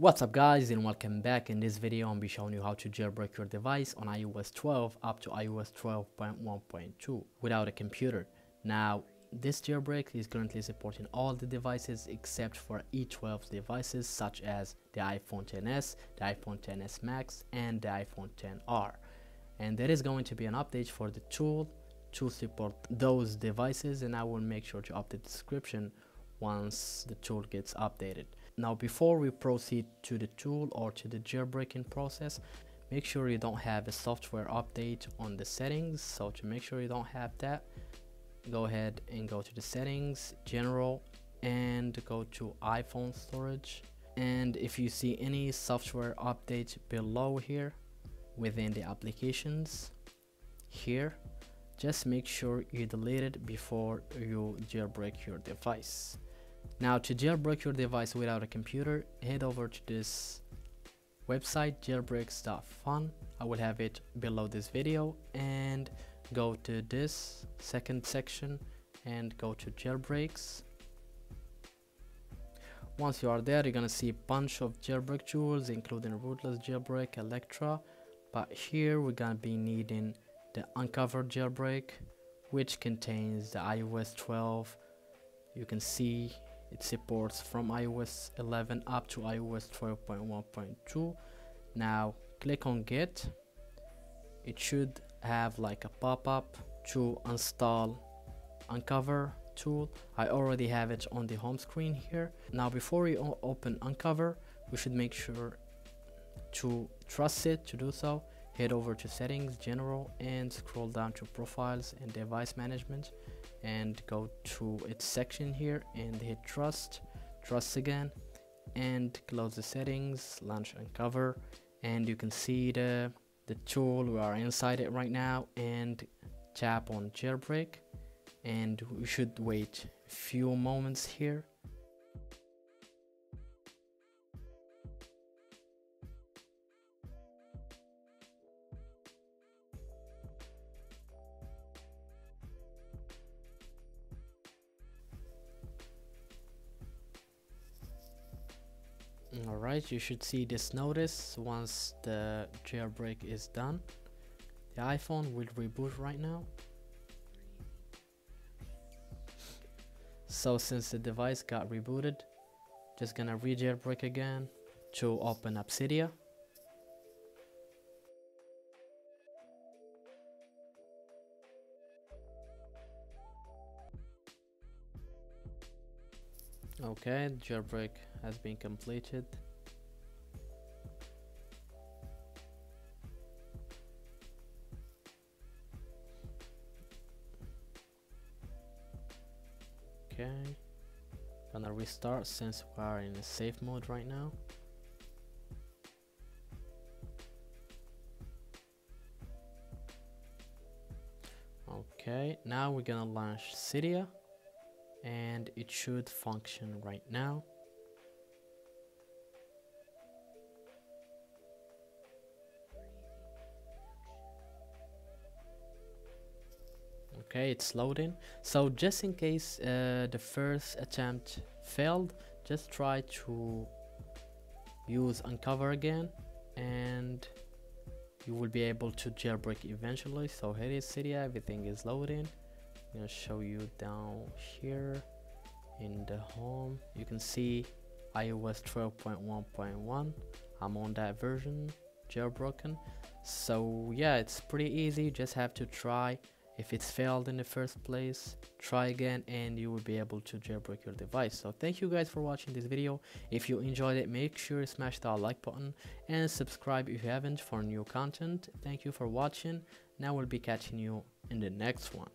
What's up guys, and welcome back. In this video I'll be showing you how to jailbreak your device on iOS 12 up to iOS 12.1.2 without a computer. Now this jailbreak is currently supporting all the devices except for E12 devices such as the iPhone XS, the iPhone XS Max and the iPhone XR, and there is going to be an update for the tool to support those devices, and I will make sure to update the description once the tool gets updated. Now before we proceed to the tool or to the jailbreaking process, make sure you don't have a software update on the settings. So to make sure you don't have that, go ahead and go to the settings, general, and go to iPhone storage. And if you see any software update below here within the applications here, just make sure you delete it before you jailbreak your device. Now to jailbreak your device without a computer, head over to this website jailbreaks.fun. I will have it below this video, and go to this second section and go to jailbreaks. Once you are there, you're gonna see a bunch of jailbreak tools including rootless jailbreak, Electra, but here we're gonna be needing the uncover jailbreak, which contains the iOS 12. You can see it supports from iOS 11 up to iOS 12.1.2. Now click on get. It should have like a pop-up to install uncover tool. I already have it on the home screen here. Now before we open uncover, we should make sure to trust it. To do so, head over to settings, general, and scroll down to profiles and device management, and go to its section here and hit trust again, and close the settings, launch uncover, and you can see the tool. We are inside it right now, and tap on jailbreak, and we should wait a few moments here. Alright, you should see this notice once the jailbreak is done. The iPhone will reboot right now. So since the device got rebooted, just gonna re-jailbreak again to open up Cydia. Okay, the jailbreak has been completed. Okay, gonna restart since we are in a safe mode right now. Okay, now we're gonna launch Cydia, and it should function right now. Okay, it's loading. So just in case the first attempt failed, just try to use uncover again and you will be able to jailbreak eventually. So here is Cydia, everything is loading. I'm gonna show you down here in the home. You can see iOS 12.1.1. I'm on that version, jailbroken. So yeah, it's pretty easy. You just have to try. If it's failed in the first place, try again and you will be able to jailbreak your device. So thank you guys for watching this video. If you enjoyed it, make sure you smash that like button and subscribe if you haven't for new content. Thank you for watching. Now we'll be catching you in the next one.